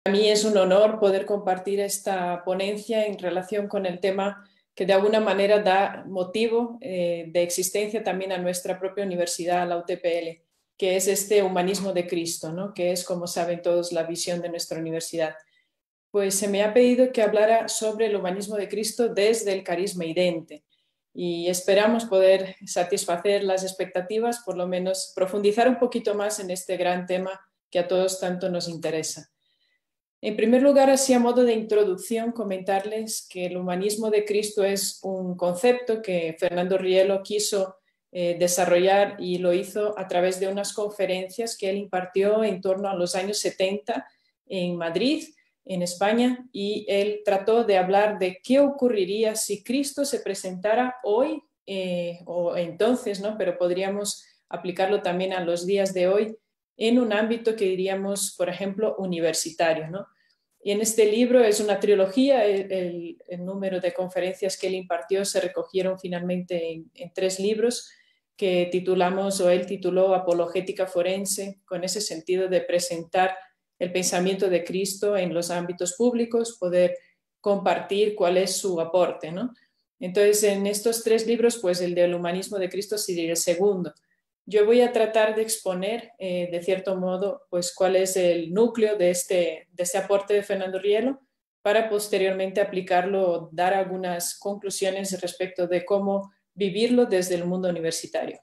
Para mí es un honor poder compartir esta ponencia en relación con el tema que de alguna manera da motivo de existencia también a nuestra propia universidad, la UTPL, que es este humanismo de Cristo, ¿no? Que es, como saben todos, la visión de nuestra universidad. Pues se me ha pedido que hablara sobre el humanismo de Cristo desde el carisma idente y esperamos poder satisfacer las expectativas, por lo menos profundizar un poquito más en este gran tema que a todos tanto nos interesa. En primer lugar, así a modo de introducción, comentarles que el humanismo de Cristo es un concepto que Fernando Rielo quiso desarrollar y lo hizo a través de unas conferencias que él impartió en torno a los años 70 en Madrid, en España, y él trató de hablar de qué ocurriría si Cristo se presentara hoy o entonces, ¿no? Pero podríamos aplicarlo también a los días de hoy en un ámbito que diríamos, por ejemplo, universitario, ¿no? Y en este libro es una trilogía, el número de conferencias que él impartió se recogieron finalmente en 3 libros que titulamos, o él tituló Apologética Forense, con ese sentido de presentar el pensamiento de Cristo en los ámbitos públicos, poder compartir cuál es su aporte, ¿no? Entonces, en estos 3 libros, pues el del humanismo de Cristo sería el segundo. Yo voy a tratar de exponer, de cierto modo, pues cuál es el núcleo de este aporte de Fernando Rielo para posteriormente aplicarlo, dar algunas conclusiones respecto de cómo vivirlo desde el mundo universitario.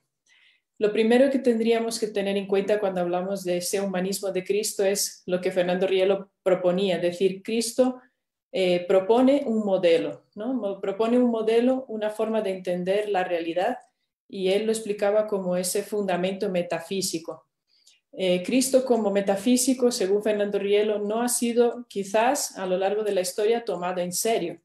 Lo primero que tendríamos que tener en cuenta cuando hablamos de ese humanismo de Cristo es lo que Fernando Rielo proponía, es decir, Cristo propone un modelo, ¿no? Propone un modelo, una forma de entender la realidad, y él lo explicaba como ese fundamento metafísico. Cristo como metafísico, según Fernando Rielo, no ha sido quizás a lo largo de la historia tomado en serio.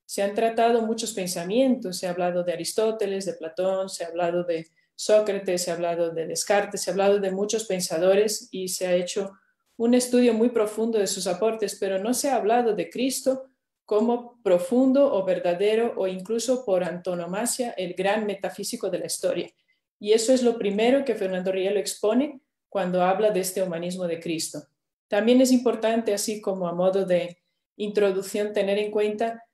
Se han tratado muchos pensamientos, se ha hablado de Aristóteles, de Platón, se ha hablado de Sócrates, se ha hablado de Descartes, se ha hablado de muchos pensadores y se ha hecho un estudio muy profundo de sus aportes, pero no se ha hablado de Cristo como profundo o verdadero o incluso por antonomasia el gran metafísico de la historia. Y eso es lo primero que Fernando Rielo expone cuando habla de este humanismo de Cristo. También es importante, así como a modo de introducción, tener en cuenta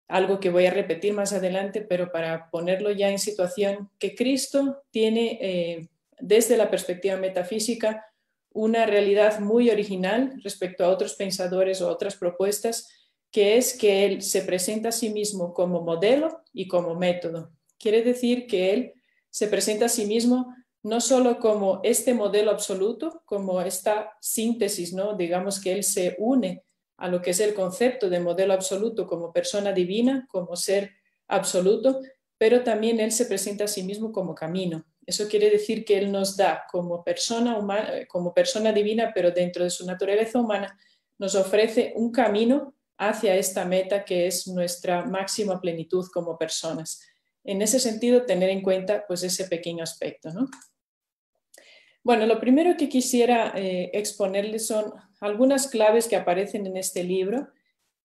algo que voy a repetir más adelante, pero para ponerlo ya en situación, que Cristo tiene, desde la perspectiva metafísica, una realidad muy original respecto a otros pensadores o otras propuestas, que es que él se presenta a sí mismo como modelo y como método. Quiere decir que él se presenta a sí mismo no solo como este modelo absoluto, como esta síntesis, ¿no? Digamos que él se une a lo que es el concepto de modelo absoluto como persona divina, como ser absoluto, pero también él se presenta a sí mismo como camino. Eso quiere decir que él nos da como persona humana, como persona divina, pero dentro de su naturaleza humana, nos ofrece un camino hacia esta meta que es nuestra máxima plenitud como personas. En ese sentido, tener en cuenta pues ese pequeño aspecto, ¿no? Bueno, lo primero que quisiera exponerles son algunas claves que aparecen en este libro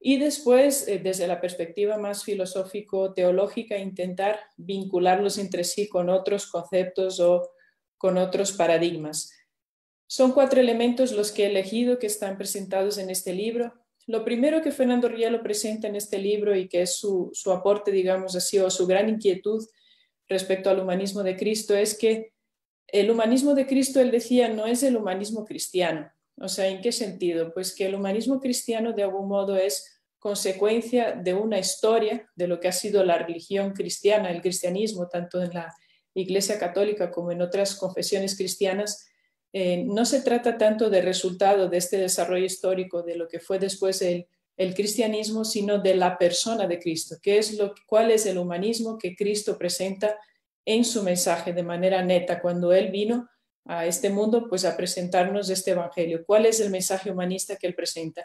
y después, desde la perspectiva más filosófico-teológica, intentar vincularlos entre sí con otros conceptos o con otros paradigmas. Son 4 elementos los que he elegido que están presentados en este libro. Lo primero que Fernando Rielo presenta en este libro y que es su aporte, digamos así, o su gran inquietud respecto al humanismo de Cristo es que el humanismo de Cristo, él decía, no es el humanismo cristiano. O sea, ¿en qué sentido? Pues que el humanismo cristiano de algún modo es consecuencia de una historia de lo que ha sido la religión cristiana, el cristianismo, tanto en la Iglesia Católica como en otras confesiones cristianas. No se trata tanto de resultado de este desarrollo histórico de lo que fue después el cristianismo, sino de la persona de Cristo, cuál es el humanismo que Cristo presenta en su mensaje de manera neta cuando él vino a este mundo pues a presentarnos este evangelio. ¿Cuál es el mensaje humanista que él presenta?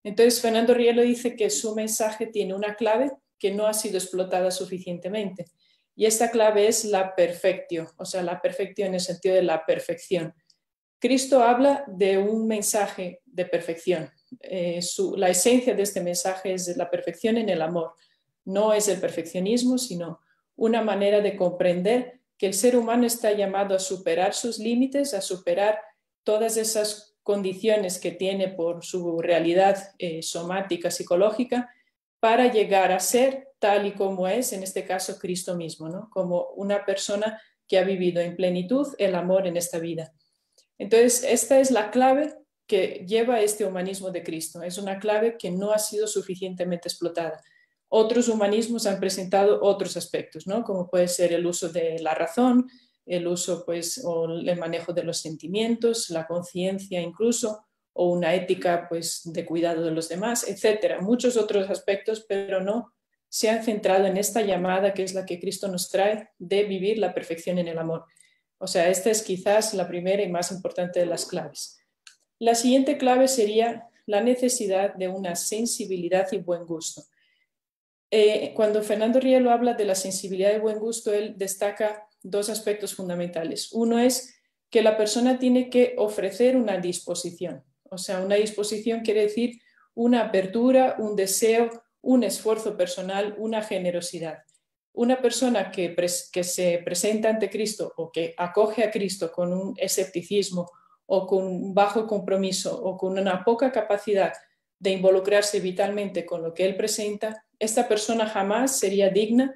Entonces Fernando Rielo dice que su mensaje tiene una clave que no ha sido explotada suficientemente y esta clave es la perfectio, o sea, la perfección en el sentido de la perfección. Cristo habla de un mensaje de perfección. La esencia de este mensaje es la perfección en el amor. No es el perfeccionismo, sino una manera de comprender que el ser humano está llamado a superar sus límites, a superar todas esas condiciones que tiene por su realidad somática, psicológica, para llegar a ser tal y como es, en este caso, Cristo mismo, ¿no? Como una persona que ha vivido en plenitud el amor en esta vida. Entonces, esta es la clave que lleva este humanismo de Cristo. Es una clave que no ha sido suficientemente explotada. Otros humanismos han presentado otros aspectos, ¿no? Como puede ser el uso de la razón, el uso, pues, o el manejo de los sentimientos, la conciencia incluso, o una ética, pues, de cuidado de los demás, etcétera. Muchos otros aspectos, pero no se han centrado en esta llamada que es la que Cristo nos trae de vivir la perfección en el amor. O sea, esta es quizás la primera y más importante de las claves. La siguiente clave sería la necesidad de una sensibilidad y buen gusto. Cuando Fernando Rielo habla de la sensibilidad y buen gusto, él destaca dos aspectos fundamentales. Uno es que la persona tiene que ofrecer una disposición. O sea, una disposición quiere decir una apertura, un deseo, un esfuerzo personal, una generosidad. Una persona que se presenta ante Cristo o que acoge a Cristo con un escepticismo o con un bajo compromiso o con una poca capacidad de involucrarse vitalmente con lo que él presenta, esta persona jamás sería digna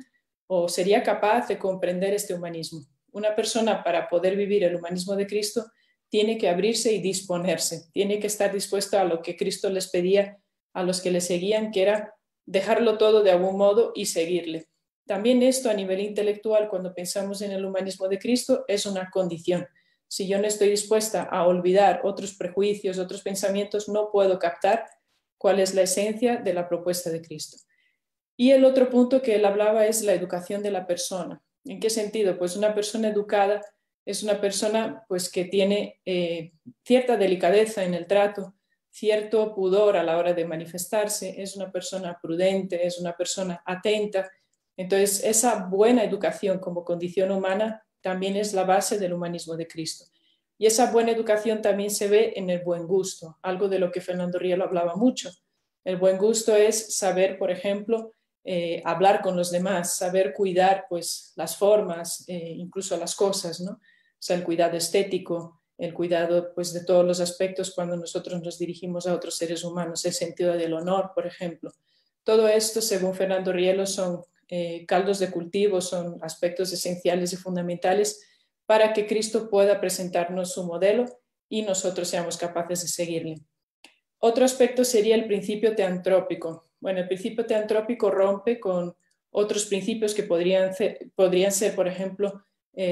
o sería capaz de comprender este humanismo. Una persona, para poder vivir el humanismo de Cristo, tiene que abrirse y disponerse, tiene que estar dispuesto a lo que Cristo les pedía a los que le seguían, que era dejarlo todo de algún modo y seguirle. También esto a nivel intelectual, cuando pensamos en el humanismo de Cristo, es una condición. Si yo no estoy dispuesta a olvidar otros prejuicios, otros pensamientos, no puedo captar cuál es la esencia de la propuesta de Cristo. Y el otro punto que él hablaba es la educación de la persona. ¿En qué sentido? Pues una persona educada es una persona, pues, que tiene cierta delicadeza en el trato, cierto pudor a la hora de manifestarse, es una persona prudente, es una persona atenta. Entonces, esa buena educación como condición humana también es la base del humanismo de Cristo. Y esa buena educación también se ve en el buen gusto, algo de lo que Fernando Rielo hablaba mucho. El buen gusto es saber, por ejemplo, hablar con los demás, saber cuidar, pues, las formas, incluso las cosas, ¿no? O sea, el cuidado estético, el cuidado, pues, de todos los aspectos cuando nosotros nos dirigimos a otros seres humanos, el sentido del honor, por ejemplo. Todo esto, según Fernando Rielo, son caldos de cultivo, son aspectos esenciales y fundamentales para que Cristo pueda presentarnos su modelo y nosotros seamos capaces de seguirle. Otro aspecto sería el principio teantrópico. Bueno, el principio teantrópico rompe con otros principios que podrían ser, por ejemplo,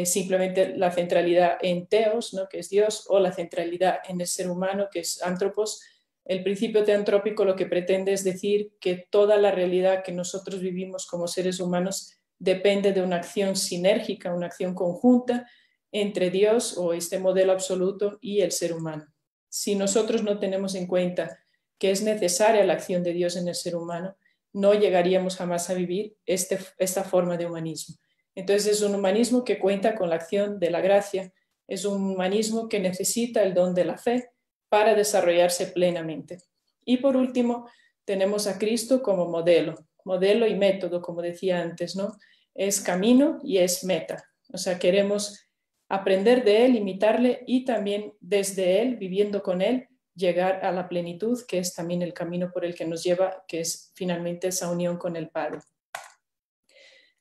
simplemente la centralidad en Theos, ¿no?, que es Dios, o la centralidad en el ser humano, que es Anthropos. El principio teantrópico lo que pretende es decir que toda la realidad que nosotros vivimos como seres humanos depende de una acción sinérgica, una acción conjunta entre Dios o este modelo absoluto y el ser humano. Si nosotros no tenemos en cuenta que es necesaria la acción de Dios en el ser humano, no llegaríamos jamás a vivir esta forma de humanismo. Entonces es un humanismo que cuenta con la acción de la gracia, es un humanismo que necesita el don de la fe para desarrollarse plenamente. Y por último, tenemos a Cristo como modelo y método, como decía antes, ¿no? Es camino y es meta. O sea, queremos aprender de él, imitarle y también desde él, viviendo con él, llegar a la plenitud, que es también el camino por el que nos lleva, que es finalmente esa unión con el Padre.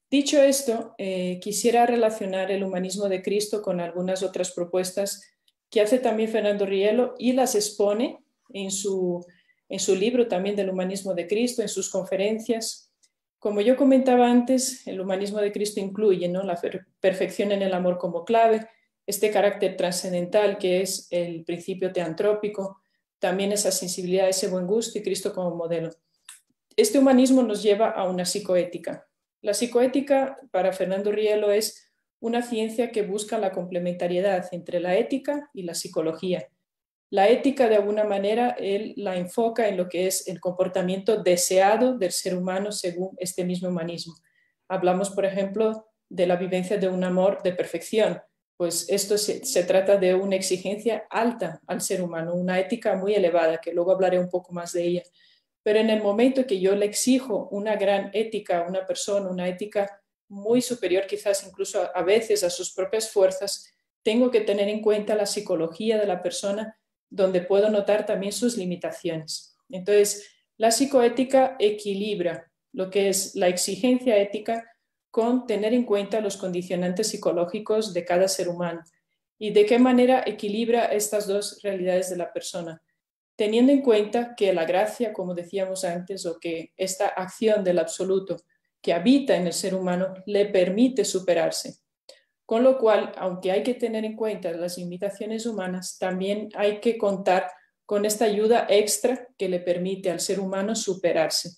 Dicho esto, quisiera relacionar el humanismo de Cristo con algunas otras propuestas que hace también Fernando Rielo y las expone en su libro también del humanismo de Cristo, en sus conferencias. Como yo comentaba antes, el humanismo de Cristo incluye, ¿no?, la perfección en el amor como clave, este carácter trascendental que es el principio teantrópico, también esa sensibilidad, ese buen gusto y Cristo como modelo. Este humanismo nos lleva a una psicoética. La psicoética, para Fernando Rielo, es una ciencia que busca la complementariedad entre la ética y la psicología. La ética, de alguna manera, él la enfoca en lo que es el comportamiento deseado del ser humano según este mismo humanismo. Hablamos, por ejemplo, de la vivencia de un amor de perfección. Pues esto se trata de una exigencia alta al ser humano, una ética muy elevada, que luego hablaré un poco más de ella. Pero en el momento que yo le exijo una gran ética a una persona, una ética muy superior quizás incluso a veces a sus propias fuerzas, tengo que tener en cuenta la psicología de la persona donde puedo notar también sus limitaciones. Entonces, la psicoética equilibra lo que es la exigencia ética con tener en cuenta los condicionantes psicológicos de cada ser humano y de qué manera equilibra estas dos realidades de la persona, teniendo en cuenta que la gracia, como decíamos antes, o que esta acción del absoluto que habita en el ser humano le permite superarse. Con lo cual, aunque hay que tener en cuenta las limitaciones humanas, también hay que contar con esta ayuda extra que le permite al ser humano superarse.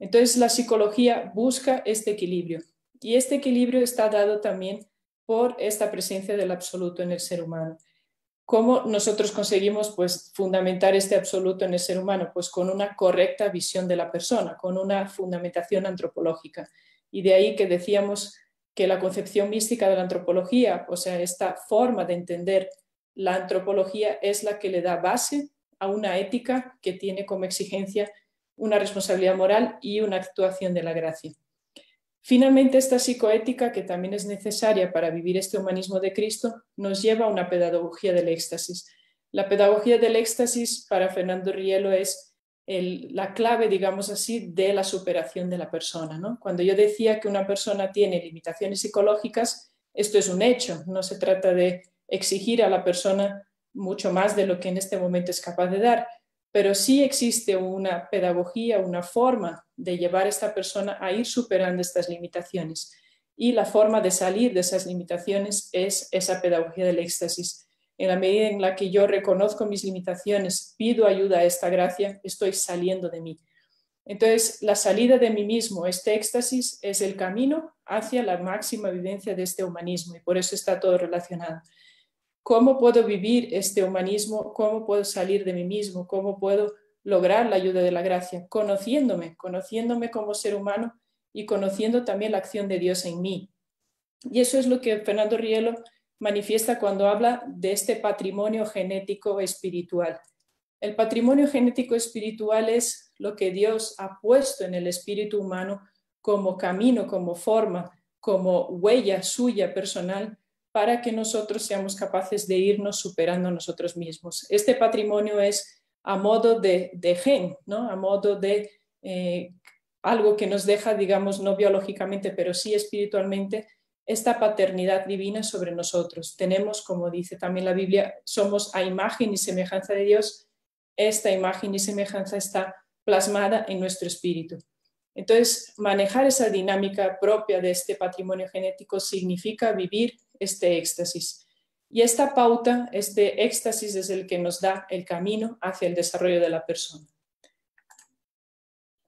Entonces, la psicología busca este equilibrio y este equilibrio está dado también por esta presencia del absoluto en el ser humano. ¿Cómo nosotros conseguimos pues, fundamentar este absoluto en el ser humano? Pues con una correcta visión de la persona, con una fundamentación antropológica. Y de ahí que decíamos que la concepción mística de la antropología, o sea, esta forma de entender la antropología es la que le da base a una ética que tiene como exigencia una responsabilidad moral y una actuación de la gracia. Finalmente, esta psicoética, que también es necesaria para vivir este humanismo de Cristo, nos lleva a una pedagogía del éxtasis. La pedagogía del éxtasis para Fernando Rielo es la clave, digamos así, de la superación de la persona, ¿no? Cuando yo decía que una persona tiene limitaciones psicológicas, esto es un hecho, no se trata de exigir a la persona mucho más de lo que en este momento es capaz de dar, pero sí existe una pedagogía, una forma de llevar a esta persona a ir superando estas limitaciones. Y la forma de salir de esas limitaciones es esa pedagogía del éxtasis. En la medida en la que yo reconozco mis limitaciones, pido ayuda a esta gracia, estoy saliendo de mí. Entonces, la salida de mí mismo, este éxtasis, es el camino hacia la máxima vivencia de este humanismo y por eso está todo relacionado. ¿Cómo puedo vivir este humanismo? ¿Cómo puedo salir de mí mismo? ¿Cómo puedo lograr la ayuda de la gracia? Conociéndome como ser humano y conociendo también la acción de Dios en mí. Y eso es lo que Fernando Rielo manifiesta cuando habla de este patrimonio genético espiritual. El patrimonio genético espiritual es lo que Dios ha puesto en el espíritu humano como camino, como forma, como huella suya personal para que nosotros seamos capaces de irnos superando a nosotros mismos. Este patrimonio es a modo de gen, ¿no? A modo de algo que nos deja, digamos, no biológicamente, pero sí espiritualmente, esta paternidad divina sobre nosotros. Tenemos, como dice también la Biblia, somos a imagen y semejanza de Dios. Esta imagen y semejanza está plasmada en nuestro espíritu. Entonces, manejar esa dinámica propia de este patrimonio genético significa vivir este éxtasis. Y esta pauta, este éxtasis es el que nos da el camino hacia el desarrollo de la persona.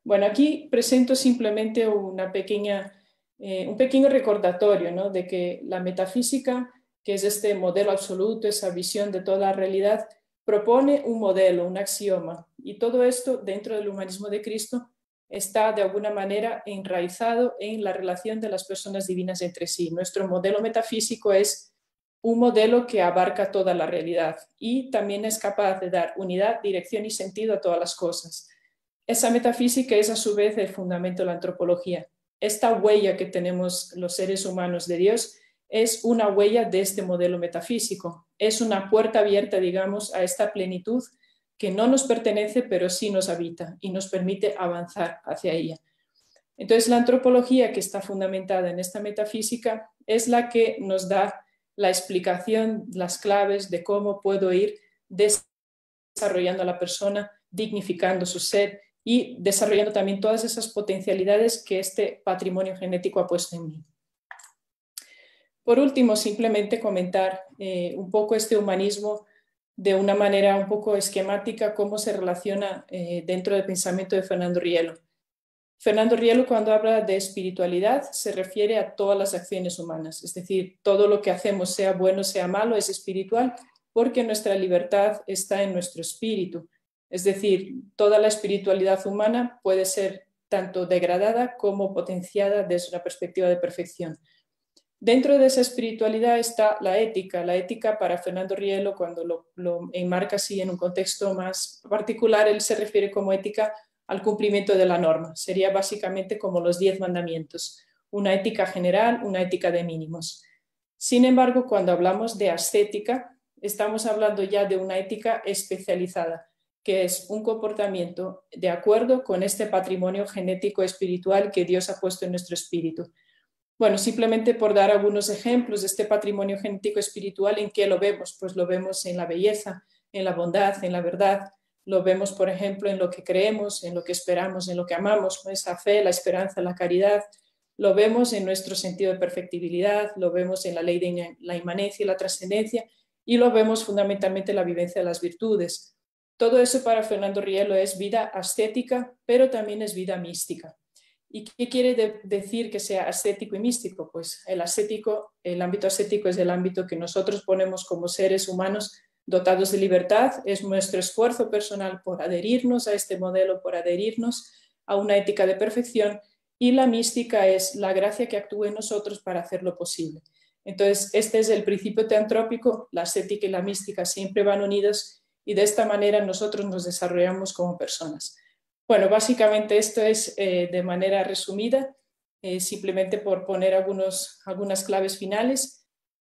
Bueno, aquí presento simplemente un pequeño recordatorio, ¿no? De que la metafísica, que es este modelo absoluto, esa visión de toda la realidad, propone un modelo, un axioma. Y todo esto dentro del humanismo de Cristo está de alguna manera enraizado en la relación de las personas divinas entre sí. Nuestro modelo metafísico es un modelo que abarca toda la realidad y también es capaz de dar unidad, dirección y sentido a todas las cosas. Esa metafísica es a su vez el fundamento de la antropología. Esta huella que tenemos los seres humanos de Dios es una huella de este modelo metafísico. Es una puerta abierta, digamos, a esta plenitud que no nos pertenece, pero sí nos habita y nos permite avanzar hacia ella. Entonces, la antropología, que está fundamentada en esta metafísica, es la que nos da la explicación, las claves de cómo puedo ir desarrollando a la persona, dignificando su ser y desarrollando también todas esas potencialidades que este patrimonio genético ha puesto en mí. Por último, simplemente comentar un poco este humanismo de una manera un poco esquemática, cómo se relaciona dentro del pensamiento de Fernando Rielo. Fernando Rielo, cuando habla de espiritualidad, se refiere a todas las acciones humanas, es decir, todo lo que hacemos, sea bueno, sea malo, es espiritual, porque nuestra libertad está en nuestro espíritu. Es decir, toda la espiritualidad humana puede ser tanto degradada como potenciada desde una perspectiva de perfección. Dentro de esa espiritualidad está la ética. La ética para Fernando Rielo, cuando lo enmarca así en un contexto más particular, él se refiere como ética al cumplimiento de la norma. Sería básicamente como los 10 mandamientos, una ética general, una ética de mínimos. Sin embargo, cuando hablamos de ascética, estamos hablando ya de una ética especializada, que es un comportamiento de acuerdo con este patrimonio genético espiritual que Dios ha puesto en nuestro espíritu. Bueno, simplemente por dar algunos ejemplos de este patrimonio genético espiritual, ¿en qué lo vemos? Pues lo vemos en la belleza, en la bondad, en la verdad. Lo vemos, por ejemplo, en lo que creemos, en lo que esperamos, en lo que amamos, con esa fe, la esperanza, la caridad. Lo vemos en nuestro sentido de perfectibilidad, lo vemos en la ley de la inmanencia y la trascendencia, y lo vemos fundamentalmente en la vivencia de las virtudes. Todo eso para Fernando Rielo es vida ascética, pero también es vida mística. ¿Y qué quiere decir que sea ascético y místico? Pues el ámbito ascético es el ámbito que nosotros ponemos como seres humanos dotados de libertad, es nuestro esfuerzo personal por adherirnos a este modelo, por adherirnos a una ética de perfección, y la mística es la gracia que actúa en nosotros para hacerlo posible. Entonces, este es el principio teantrópico, la ascética y la mística siempre van unidos y de esta manera nosotros nos desarrollamos como personas. Bueno, básicamente esto es de manera resumida, simplemente por poner algunas claves finales.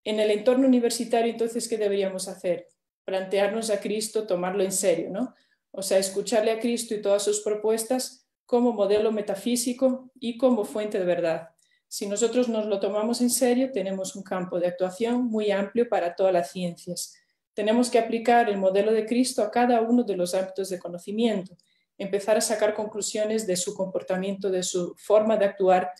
En el entorno universitario, entonces, ¿qué deberíamos hacer? Plantearnos a Cristo, tomarlo en serio, ¿no? O sea, escucharle a Cristo y todas sus propuestas como modelo metafísico y como fuente de verdad. Si nosotros nos lo tomamos en serio, tenemos un campo de actuación muy amplio para todas las ciencias. Tenemos que aplicar el modelo de Cristo a cada uno de los ámbitos de conocimiento, empezar a sacar conclusiones de su comportamiento, de su forma de actuar,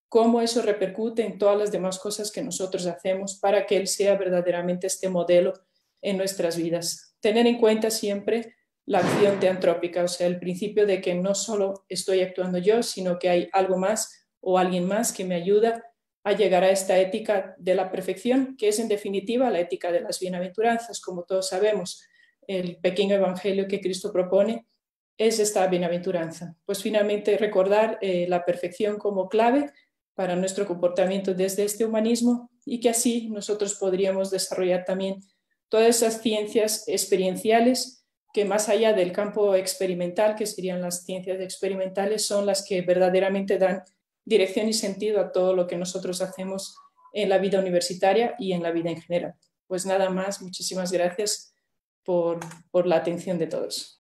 cómo eso repercute en todas las demás cosas que nosotros hacemos para que Él sea verdaderamente este modelo en nuestras vidas. Tener en cuenta siempre la acción teantrópica, o sea, el principio de que no solo estoy actuando yo, sino que hay algo más o alguien más que me ayuda a llegar a esta ética de la perfección, que es en definitiva la ética de las bienaventuranzas. Como todos sabemos, el pequeño evangelio que Cristo propone es esta bienaventuranza. Pues finalmente recordar la perfección como clave para nuestro comportamiento desde este humanismo, y que así nosotros podríamos desarrollar también todas esas ciencias experienciales que, más allá del campo experimental, que serían las ciencias experimentales, son las que verdaderamente dan dirección y sentido a todo lo que nosotros hacemos en la vida universitaria y en la vida en general. Pues nada más, muchísimas gracias por la atención de todos.